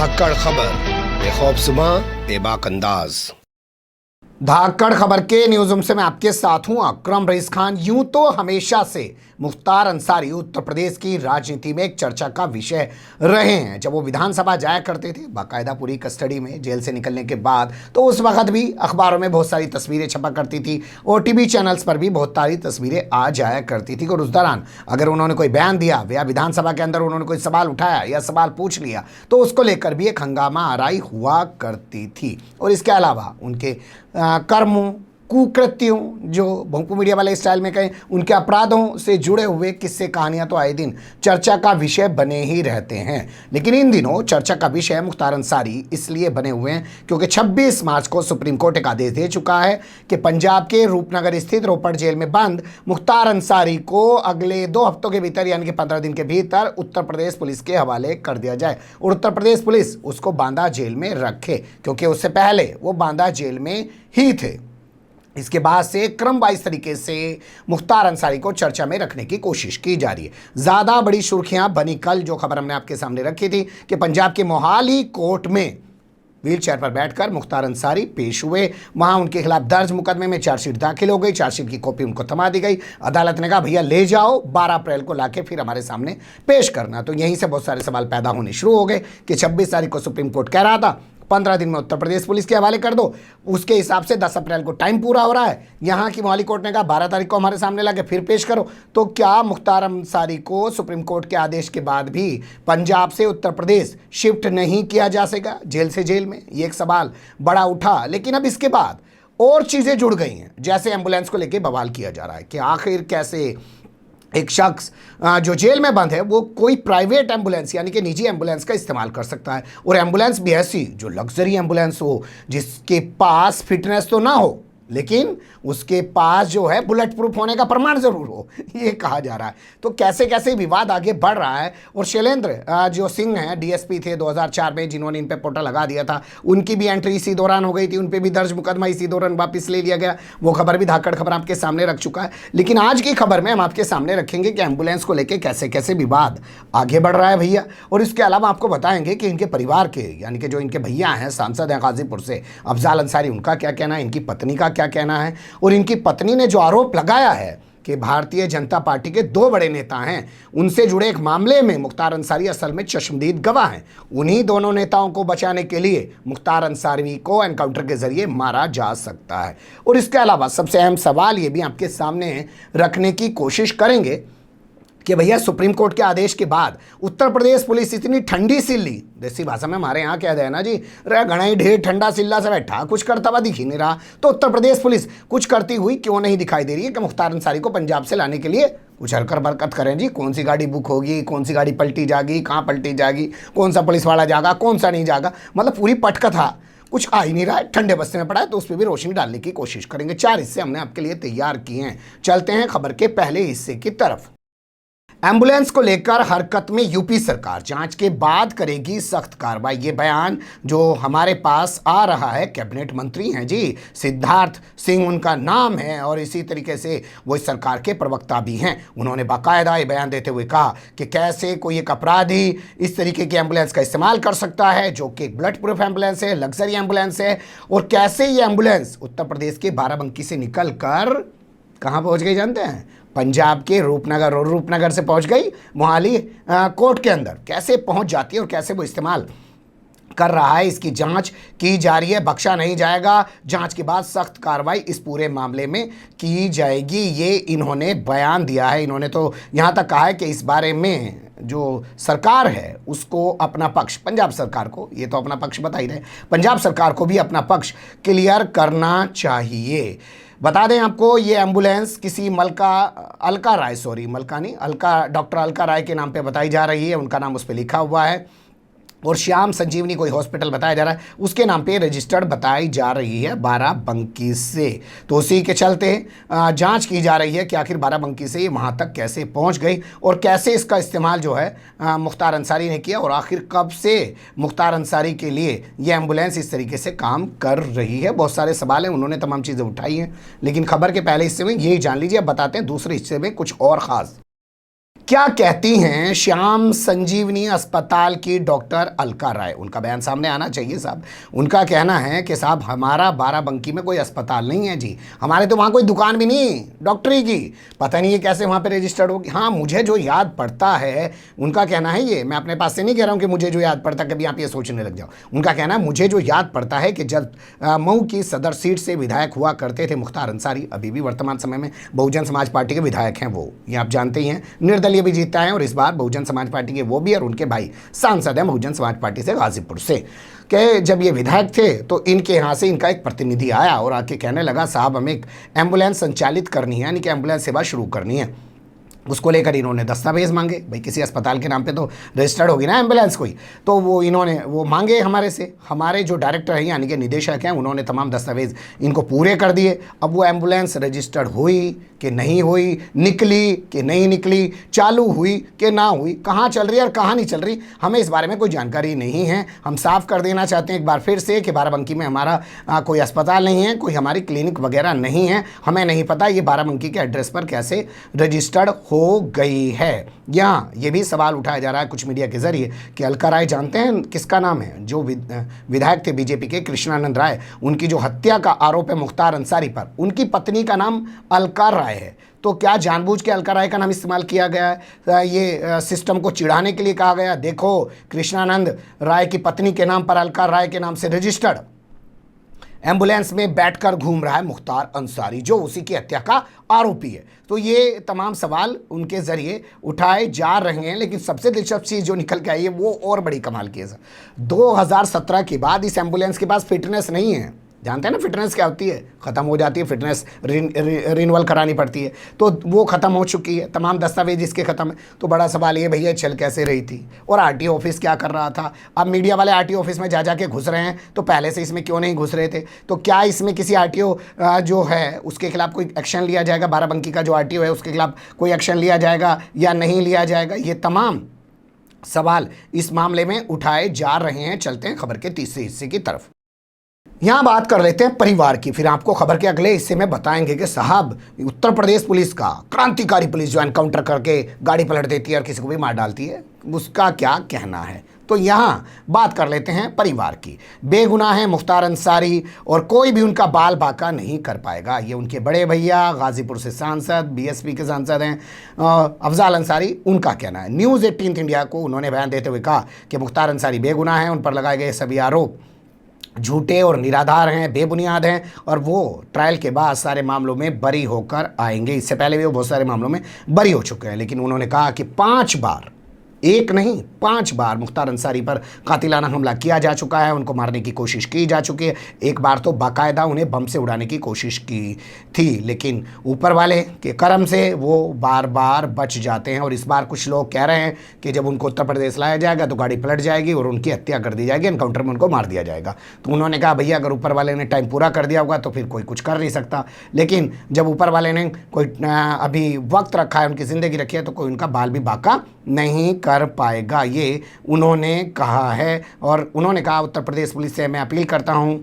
धाकड़ खबर बेखौफसमा बेबाक अंदाज। धाकड़ खबर के न्यूज़ रूम से मैं आपके साथ हूं अकरम रईस खान। यूं तो हमेशा से मुख्तार अंसारी उत्तर प्रदेश की राजनीति में एक चर्चा का विषय रहे हैं। जब वो विधानसभा जाया करते थे बाकायदा पूरी कस्टडी में, जेल से निकलने के बाद, तो उस वक्त भी अखबारों में बहुत सारी तस्वीरें छपा करती थी और टीवी चैनल्स पर भी बहुत सारी तस्वीरें आ जाया करती थी। और उस दौरान अगर उन्होंने कोई बयान दिया या विधानसभा के अंदर उन्होंने कोई सवाल उठाया या सवाल पूछ लिया तो उसको लेकर भी एक हंगामा आराई हुआ करती थी। और इसके अलावा उनके कर्मों, कुकृत्यों, जो भोंपू मीडिया वाले स्टाइल में कहें, उनके अपराधों से जुड़े हुए किस्से कहानियां तो आए दिन चर्चा का विषय बने ही रहते हैं। लेकिन इन दिनों चर्चा का विषय मुख्तार अंसारी इसलिए बने हुए हैं क्योंकि 26 मार्च को सुप्रीम कोर्ट एक आदेश दे चुका है कि पंजाब के रूपनगर स्थित रोपड़ जेल में बंद मुख्तार अंसारी को अगले 2 हफ्तों के भीतर यानी कि 15 दिन के भीतर उत्तर प्रदेश पुलिस के हवाले कर दिया जाए और उत्तर प्रदेश पुलिस उसको बांदा जेल में रखे, क्योंकि उससे पहले वो बांदा जेल में ही थे। इसके बाद से क्रम वाइज तरीके से मुख्तार अंसारी को चर्चा में रखने की कोशिश की जा रही है। ज़्यादा बड़ी सुर्खियां बनी कल जो खबर हमने आपके सामने रखी थी कि पंजाब के मोहाली कोर्ट में व्हील चेयर पर बैठकर मुख्तार अंसारी पेश हुए। वहां उनके खिलाफ दर्ज मुकदमे में चार्जशीट दाखिल हो गई। चार्जशीट की कॉपी उनको थमा दी गई। अदालत ने कहा भैया ले जाओ, 12 अप्रैल को लाके फिर हमारे सामने पेश करना। तो यहीं से बहुत सारे सवाल पैदा होने शुरू हो गए कि 26 तारीख को सुप्रीम कोर्ट कह रहा था 15 दिन में उत्तर प्रदेश पुलिस के हवाले कर दो, उसके हिसाब से 10 अप्रैल को टाइम पूरा हो रहा है। यहाँ की मोहाली कोर्ट ने कहा 12 तारीख को हमारे सामने लाके फिर पेश करो। तो क्या मुख्तार अंसारी को सुप्रीम कोर्ट के आदेश के बाद भी पंजाब से उत्तर प्रदेश शिफ्ट नहीं किया जा सकेगा जेल से जेल में? ये एक सवाल बड़ा उठा। लेकिन अब इसके बाद और चीज़ें जुड़ गई हैं, जैसे एम्बुलेंस को लेकर बवाल किया जा रहा है कि आखिर कैसे एक शख्स जो जेल में बंद है वो कोई प्राइवेट एम्बुलेंस यानी कि निजी एम्बुलेंस का इस्तेमाल कर सकता है, और एम्बुलेंस भी ऐसी जो लग्जरी एम्बुलेंस हो, जिसके पास फिटनेस तो ना हो लेकिन उसके पास जो है बुलेट प्रूफ होने का प्रमाण जरूर हो, ये कहा जा रहा है। तो कैसे कैसे विवाद आगे बढ़ रहा है। और शैलेंद्र जो सिंह हैं, डीएसपी थे 2004 में, जिन्होंने इन पे पोटा लगा दिया था, उनकी भी एंट्री इसी दौरान हो गई थी, उन पे भी दर्ज मुकदमा इसी दौरान वापस ले लिया गया। वो खबर भी धाकड़ खबर आपके सामने रख चुका है। लेकिन आज की खबर में हम आपके सामने रखेंगे कि एम्बुलेंस को लेकर कैसे कैसे विवाद आगे बढ़ रहा है भैया। और इसके अलावा आपको बताएंगे कि इनके परिवार के यानी कि जो इनके भैया हैं, सांसद हैं गाजीपुर से अफजाल अंसारी, उनका क्या कहना है, इनकी पत्नी का क्या कहना है। और इनकी पत्नी ने जो आरोप लगाया है कि भारतीय जनता पार्टी के 2 बड़े नेता हैं, उनसे जुड़े एक मामले में मुख्तार अंसारी असल में चश्मदीद गवाह हैं। उन्हीं दोनों नेताओं को बचाने के लिए मुख्तार अंसारी को एनकाउंटर के जरिए मारा जा सकता है। और इसके अलावा सबसे अहम सवाल ये भी आपके सामने रखने की कोशिश करेंगे कि भैया सुप्रीम कोर्ट के आदेश के बाद उत्तर प्रदेश पुलिस इतनी ठंडी सिल्ली, देसी भाषा में हमारे यहाँ कहते हैं ना जी, रे घनाई ढेर ठंडा सिल्ला से बैठा, कुछ करता हुआ दिख ही नहीं रहा। तो उत्तर प्रदेश पुलिस कुछ करती हुई क्यों नहीं दिखाई दे रही है कि मुख्तार अंसारी को पंजाब से लाने के लिए कुछ हरकत बरकत करें जी। कौन सी गाड़ी बुक होगी, कौन सी गाड़ी पलटी जाएगी, कहाँ पलटी जाएगी, कौन सा पुलिस वाला जाएगा, कौन सा नहीं जाएगा, मतलब पूरी पटकथा कुछ आ ही नहीं रहा है। ठंडे बस्ते में पड़ा है तो उस पर भी रोशनी डालने की कोशिश करेंगे। 4 हिस्से हमने आपके लिए तैयार किए हैं। चलते हैं खबर के पहले हिस्से की तरफ। एम्बुलेंस को लेकर हरकत में यूपी सरकार, जांच के बाद करेगी सख्त कार्रवाई। ये बयान जो हमारे पास आ रहा है, कैबिनेट मंत्री हैं जी सिद्धार्थ सिंह उनका नाम है, और इसी तरीके से वो इस सरकार के प्रवक्ता भी हैं। उन्होंने बाकायदा ये बयान देते हुए कहा कि कैसे कोई एक अपराधी इस तरीके की एम्बुलेंस का इस्तेमाल कर सकता है जो कि एक बुलेट प्रूफ एम्बुलेंस है, लग्जरी एम्बुलेंस है, और कैसे ये एम्बुलेंस उत्तर प्रदेश के बाराबंकी से निकल कर कहाँ पहुँच गई जानते हैं? पंजाब के रूपनगर, और रूपनगर से पहुंच गई मोहाली कोर्ट के अंदर। कैसे पहुंच जाती है और कैसे वो इस्तेमाल कर रहा है, इसकी जांच की जा रही है। बख्शा नहीं जाएगा। जांच के बाद सख्त कार्रवाई इस पूरे मामले में की जाएगी, ये इन्होंने बयान दिया है। इन्होंने तो यहाँ तक कहा है कि इस बारे में जो सरकार है उसको अपना पक्ष, पंजाब सरकार को, ये तो अपना पक्ष बता ही रहे, पंजाब सरकार को भी अपना पक्ष क्लियर करना चाहिए। बता दें आपको, ये एम्बुलेंस किसी अलका राय, सॉरी मलका नहीं, डॉक्टर अलका राय के नाम पे बताई जा रही है। उनका नाम उस पर लिखा हुआ है। और श्याम संजीवनी कोई हॉस्पिटल बताया जा रहा है, उसके नाम पे रजिस्टर्ड बताई जा रही है बाराबंकी से। तो उसी के चलते जांच की जा रही है कि आखिर बाराबंकी से ये वहाँ तक कैसे पहुँच गई और कैसे इसका इस्तेमाल जो है मुख्तार अंसारी ने किया, और आखिर कब से मुख्तार अंसारी के लिए ये एम्बुलेंस इस तरीके से काम कर रही है। बहुत सारे सवाल हैं, उन्होंने तमाम चीज़ें उठाई हैं, लेकिन खबर के पहले हिस्से में यही जान लीजिए। अब बताते हैं दूसरे हिस्से में कुछ और ख़ास क्या कहती हैं श्याम संजीवनी अस्पताल की डॉक्टर अलका राय? उनका बयान सामने आना चाहिए साहब। उनका कहना है कि साहब हमारा बाराबंकी में कोई अस्पताल नहीं है जी, हमारे तो वहाँ कोई दुकान भी नहीं डॉक्टरी की, पता नहीं है कैसे वहाँ पे रजिस्टर्ड होगी। हाँ, मुझे जो याद पड़ता है, उनका कहना है ये, मैं अपने पास से नहीं कह रहा हूँ कि मुझे जो याद पड़ता, कभी आप ये सोचने लग जाओ। उनका कहना है मुझे जो याद पड़ता है कि जब मऊ की सदर सीट से विधायक हुआ करते थे मुख्तार अंसारी, अभी भी वर्तमान समय में बहुजन समाज पार्टी के विधायक हैं वो, ये आप जानते ही हैं, निर्दलीय भी जीतता है और इस बार बहुजन समाज पार्टी के वो भी और उनके भाई सांसद हैं बहुजन समाज पार्टी से गाजीपुर से। कि जब ये विधायक थे तो इनके यहाँ से इनका एक प्रतिनिधि आया और आके कहने लगा साहब हमें एक एम्बुलेंस संचालित करनी है, यानी कि एम्बुलेंस सेवा शुरू करनी है। उसको लेकर इन्होंने दस्तावेज मांगे, भाई किसी अस्पताल के नाम पे तो रजिस्टर्ड होगी ना एम्बुलेंस कोई, तो वो इन्होंने वो मांगे हमारे से। हमारे जो डायरेक्टर हैं यानी कि निदेशक हैं, उन्होंने तमाम दस्तावेज इनको पूरे कर दिए। अब वो एम्बुलेंस रजिस्टर्ड हुई कि नहीं हुई, निकली कि नहीं निकली, चालू हुई कि ना हुई, कहाँ चल रही है और कहाँ नहीं चल रही, हमें इस बारे में कोई जानकारी नहीं है। हम साफ कर देना चाहते हैं एक बार फिर से कि बाराबंकी में हमारा कोई अस्पताल नहीं है, कोई हमारी क्लिनिक वगैरह नहीं है, हमें नहीं पता ये बाराबंकी के एड्रेस पर कैसे रजिस्टर्ड हो गई है। यहाँ ये भी सवाल उठाया जा रहा है कुछ मीडिया के जरिए कि अलका राय जानते हैं किसका नाम है? जो विधायक थे बीजेपी के कृष्णानंद राय, उनकी जो हत्या का आरोप है मुख्तार अंसारी पर, उनकी पत्नी का नाम अलका राय है। तो क्या जानबूझ के अलका राय का नाम इस्तेमाल किया गया है? ये सिस्टम को चिढ़ाने के लिए कहा गया, देखो कृष्णानंद राय की पत्नी के नाम पर अलका राय के नाम से रजिस्टर्ड एम्बुलेंस में बैठकर घूम रहा है मुख्तार अंसारी, जो उसी की हत्या का आरोपी है। तो ये तमाम सवाल उनके जरिए उठाए जा रहे हैं, लेकिन सबसे दिलचस्प चीज़ जो निकल के आई है वो और बड़ी कमाल की है सर। 2017 के बाद इस एम्बुलेंस के पास फिटनेस नहीं है। जानते हैं ना फिटनेस क्या होती है? ख़त्म हो जाती है फिटनेस, रिन्यूअल करानी पड़ती है, तो वो ख़त्म हो चुकी है, तमाम दस्तावेज इसके ख़त्म है। तो बड़ा सवाल ये भैया चल कैसे रही थी और आरटीओ ऑफिस क्या कर रहा था? अब मीडिया वाले आरटीओ ऑफिस में जा के घुस रहे हैं, तो पहले से इसमें क्यों नहीं घुस रहे थे? तो क्या इसमें किसी आरटीओ जो है उसके खिलाफ कोई एक्शन लिया जाएगा? बाराबंकी का जो आरटीओ है उसके खिलाफ कोई एक्शन लिया जाएगा या नहीं लिया जाएगा? ये तमाम सवाल इस मामले में उठाए जा रहे हैं। चलते हैं खबर के तीसरे हिस्से की तरफ। यहाँ बात कर लेते हैं परिवार की, फिर आपको खबर के अगले हिस्से में बताएंगे कि साहब उत्तर प्रदेश पुलिस का, क्रांतिकारी पुलिस जो एनकाउंटर करके गाड़ी पलट देती है और किसी को भी मार डालती है, उसका क्या कहना है। तो यहाँ बात कर लेते हैं परिवार की। बेगुनाह है मुख्तार अंसारी और कोई भी उनका बाल बाका नहीं कर पाएगा, ये उनके बड़े भैया गाजीपुर से सांसद, बीएसपी के सांसद हैं अफजाल अंसारी, उनका कहना है। न्यूज़ 18 इंडिया को उन्होंने बयान देते हुए कहा कि मुख्तार अंसारी बेगुनाह हैं, उन पर लगाए गए सभी आरोप झूठे और निराधार हैं, बेबुनियाद हैं और वो ट्रायल के बाद सारे मामलों में बरी होकर आएंगे। इससे पहले भी वो बहुत सारे मामलों में बरी हो चुके हैं, लेकिन उन्होंने कहा कि 5 बार, एक नहीं 5 बार मुख्तार अंसारी पर कातिलाना हमला किया जा चुका है, उनको मारने की कोशिश की जा चुकी है। एक बार तो बाकायदा उन्हें बम से उड़ाने की कोशिश की थी, लेकिन ऊपर वाले के करम से वो बार बार बच जाते हैं। और इस बार कुछ लोग कह रहे हैं कि जब उनको उत्तर प्रदेश लाया जाएगा तो गाड़ी पलट जाएगी और उनकी हत्या कर दी जाएगी, एनकाउंटर में उनको मार दिया जाएगा। तो उन्होंने कहा भैया अगर ऊपर वाले ने टाइम पूरा कर दिया होगा तो फिर कोई कुछ कर नहीं सकता, लेकिन जब ऊपर वाले ने कोई अभी वक्त रखा है, उनकी ज़िंदगी रखी है, तो कोई उनका बाल भी बाका नहीं कर पाएगा, ये उन्होंने कहा है। और उन्होंने कहा उत्तर प्रदेश पुलिस से मैं अपील करता हूं,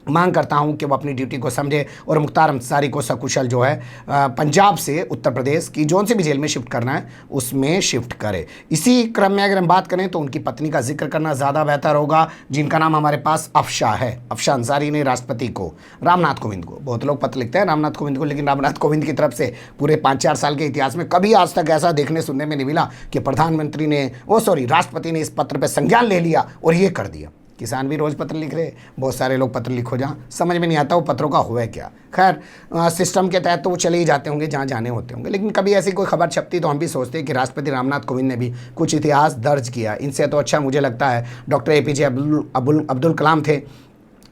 मांग करता हूं कि वो अपनी ड्यूटी को समझे और मुख्तार अंसारी को सकुशल जो है पंजाब से उत्तर प्रदेश की जौन सी भी जेल में शिफ्ट करना है उसमें शिफ्ट करे। इसी क्रम में अगर हम बात करें तो उनकी पत्नी का जिक्र करना ज़्यादा बेहतर होगा, जिनका नाम हमारे पास अफशा है। अफशा अंसारी ने राष्ट्रपति को, रामनाथ कोविंद को, बहुत लोग पत्र लिखते हैं रामनाथ कोविंद को, लेकिन रामनाथ कोविंद की तरफ से पूरे 5-4 साल के इतिहास में कभी आज तक ऐसा देखने सुनने में नहीं मिला कि प्रधानमंत्री ने राष्ट्रपति ने इस पत्र पर संज्ञान ले लिया और ये कर दिया। किसान भी रोज़ पत्र लिख रहे, बहुत सारे लोग पत्र लिखो, जहाँ समझ में नहीं आता वो पत्रों का हुआ है क्या। खैर सिस्टम के तहत तो वो चले ही जाते होंगे जहाँ जाने होते होंगे, लेकिन कभी ऐसी कोई खबर छपती तो हम भी सोचते हैं कि राष्ट्रपति रामनाथ कोविंद ने भी कुछ इतिहास दर्ज किया। इनसे तो अच्छा मुझे लगता है डॉक्टर APJ अब्दुल कलाम थे,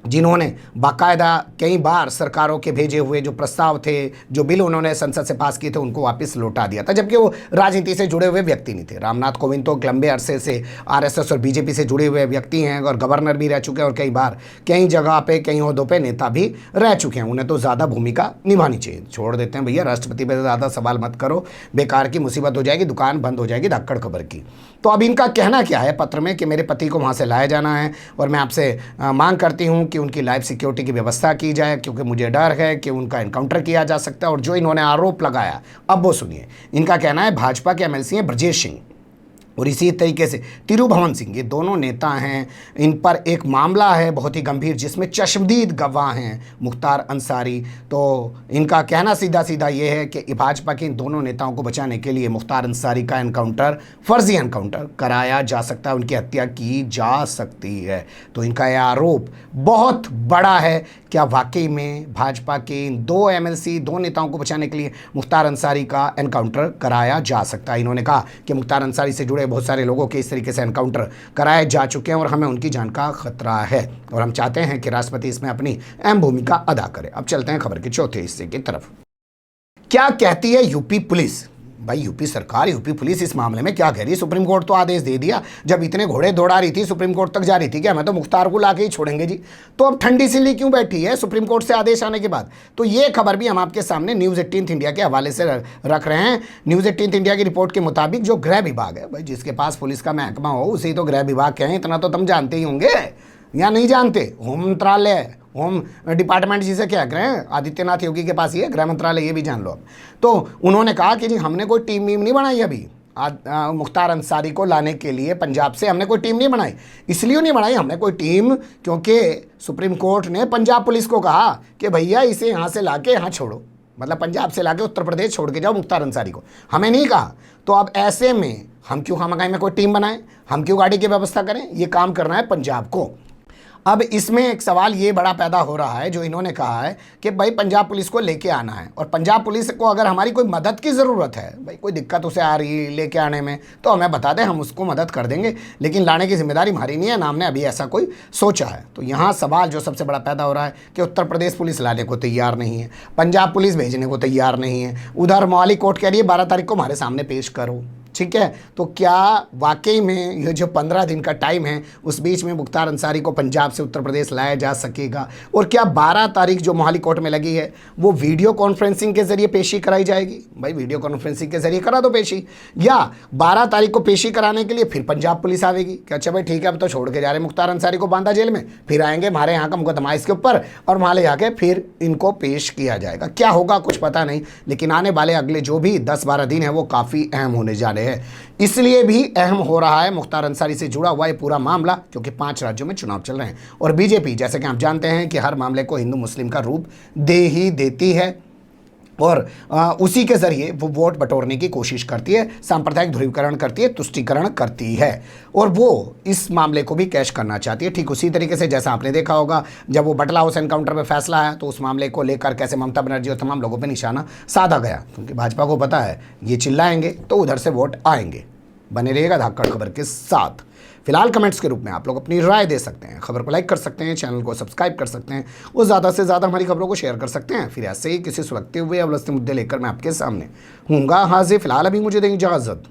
जिन्होंने बाकायदा कई बार सरकारों के भेजे हुए जो प्रस्ताव थे, जो बिल उन्होंने संसद से पास किए थे, उनको वापस लौटा दिया था, जबकि वो राजनीति से जुड़े हुए व्यक्ति नहीं थे। रामनाथ कोविंद तो लंबे अरसे से RSS और BJP से जुड़े हुए व्यक्ति हैं और गवर्नर भी रह चुके हैं और कई बार कई जगह पे कई ओहदों पे नेता भी रह चुके हैं। उन्हें तो ज़्यादा भूमिका निभानी चाहिए। छोड़ देते हैं भैया, राष्ट्रपति पर ज़्यादा सवाल मत करो, बेकार की मुसीबत हो जाएगी, दुकान बंद हो जाएगी धक्कड़ खबर की। तो अब इनका कहना क्या है पत्र में कि मेरे पति को वहाँ से लाया जाना है और मैं आपसे मांग करती हूँ कि उनकी लाइफ सिक्योरिटी की व्यवस्था की जाए, क्योंकि मुझे डर है कि उनका एनकाउंटर किया जा सकता है। और जो इन्होंने आरोप लगाया, अब वो सुनिए। इनका कहना है भाजपा के एमएलसी हैं ब्रजेश सिंह और इसी तरीके से तिरुभवन सिंह, ये दोनों नेता हैं। इन पर एक मामला है बहुत ही गंभीर, जिसमें चश्मदीद गवाह हैं मुख्तार अंसारी। तो इनका कहना सीधा सीधा ये है कि भाजपा के इन दोनों नेताओं को बचाने के लिए मुख्तार अंसारी का एनकाउंटर, फर्जी एनकाउंटर कराया जा सकता है, उनकी हत्या की जा सकती है। तो इनका यह आरोप बहुत बड़ा है। क्या वाकई में भाजपा के इन दो एमएलसी, दो नेताओं को बचाने के लिए मुख्तार अंसारी का एनकाउंटर कराया जा सकता है? इन्होंने कहा कि मुख्तार अंसारी से जुड़े बहुत सारे लोगों के इस तरीके से एनकाउंटर कराए जा चुके हैं और हमें उनकी जान का खतरा है और हम चाहते हैं कि राष्ट्रपति इसमें अपनी अहम भूमिका अदा करे। अब चलते हैं खबर के चौथे हिस्से की तरफ। क्या कहती है यूपी पुलिस? भाई यूपी सरकार, यूपी पुलिस इस मामले में क्या कह रही है? सुप्रीम कोर्ट तो आदेश दे दिया, जब इतने घोड़े दौड़ा रही थी सुप्रीम कोर्ट तक जा रही थी कि हमें तो मुख्तार को लाके ही छोड़ेंगे जी, तो अब ठंडी सिल्ली क्यों बैठी है सुप्रीम कोर्ट से आदेश आने के बाद? तो ये खबर भी हम आपके सामने न्यूज़ 18 इंडिया के हवाले से रख रहे हैं। न्यूज़ 18 इंडिया की रिपोर्ट के मुताबिक जो गृह विभाग है, भाई जिसके पास पुलिस का महकमा हो उसे तो गृह विभाग कहें, इतना तो तुम जानते ही होंगे या नहीं जानते? होम मंत्रालय, होम डिपार्टमेंट जिसे क्या कह रहे हैं, आदित्यनाथ योगी के पास ही है गृह मंत्रालय, ये भी जान लो अब। तो उन्होंने कहा कि जी हमने कोई टीम वीम नहीं बनाई अभी मुख्तार अंसारी को लाने के लिए पंजाब से हमने कोई टीम नहीं बनाई। इसलिए नहीं बनाई हमने कोई टीम क्योंकि सुप्रीम कोर्ट ने पंजाब पुलिस को कहा कि भैया इसे यहाँ से लाके यहाँ छोड़ो, मतलब पंजाब से लाके उत्तर प्रदेश छोड़ के जाओ मुख्तार अंसारी को, हमें नहीं कहा। तो अब ऐसे में हम क्यों खामखाई में कोई टीम बनाएं, हम क्यों गाड़ी की व्यवस्था करें? ये काम करना है पंजाब को। अब इसमें एक सवाल ये बड़ा पैदा हो रहा है, जो इन्होंने कहा है कि भाई पंजाब पुलिस को लेके आना है और पंजाब पुलिस को अगर हमारी कोई मदद की ज़रूरत है, भाई कोई दिक्कत उसे आ रही है लेके आने में, तो हमें बता दें, हम उसको मदद कर देंगे, लेकिन लाने की जिम्मेदारी हमारी नहीं है, ना हमने अभी ऐसा कोई सोचा है। तो यहाँ सवाल जो सबसे बड़ा पैदा हो रहा है कि उत्तर प्रदेश पुलिस लाने को तैयार नहीं है, पंजाब पुलिस भेजने को तैयार नहीं है, उधर मोहाली कोर्ट कह रही है 12 तारीख को हमारे सामने पेश करो, ठीक है? तो क्या वाकई में ये जो 15 दिन का टाइम है उस बीच में मुख्तार अंसारी को पंजाब से उत्तर प्रदेश लाया जा सकेगा? और क्या 12 तारीख जो मोहाली कोर्ट में लगी है वो वीडियो कॉन्फ्रेंसिंग के जरिए पेशी कराई जाएगी? भाई वीडियो कॉन्फ्रेंसिंग के जरिए करा दो पेशी, या 12 तारीख को पेशी कराने के लिए फिर पंजाब पुलिस आवेगी कि अच्छा भाई ठीक है अब तो छोड़ के जा रहे मुख्तार अंसारी को बांदा जेल में, फिर आएंगे हमारे यहाँ का मुकदमा इसके ऊपर और वहाँ ले जाके फिर इनको पेश किया जाएगा। क्या होगा कुछ पता नहीं, लेकिन आने वाले अगले जो भी 10-12 दिन है वो काफ़ी अहम होने जा रहे हैं। इसलिए भी अहम हो रहा है मुख्तार अंसारी से जुड़ा हुआ ये पूरा मामला, क्योंकि 5 राज्यों में चुनाव चल रहे हैं और बीजेपी, जैसे कि आप जानते हैं कि हर मामले को हिंदू मुस्लिम का रूप दे ही देती है और उसी के जरिए वो वोट बटोरने की कोशिश करती है, सांप्रदायिक ध्रुवीकरण करती है, तुष्टीकरण करती है और वो इस मामले को भी कैश करना चाहती है। ठीक उसी तरीके से जैसा आपने देखा होगा जब वो बटला हाउस एनकाउंटर पे फैसला आया तो उस मामले को लेकर कैसे ममता बनर्जी और तमाम लोगों पे निशाना साधा गया, क्योंकि भाजपा को पता है ये चिल्लाएंगे तो उधर से वोट आएंगे। बने रहिएगा धाकड़ खबर के साथ। फिलहाल कमेंट्स के रूप में आप लोग अपनी राय दे सकते हैं, खबर को लाइक कर सकते हैं, चैनल को सब्सक्राइब कर सकते हैं और ज़्यादा से ज़्यादा हमारी खबरों को शेयर कर सकते हैं। फिर ऐसे ही किसी सुलगते हुए या उलझते मुद्दे लेकर मैं आपके सामने हूँगा हाजिर। फिलहाल अभी मुझे दें इजाज़त।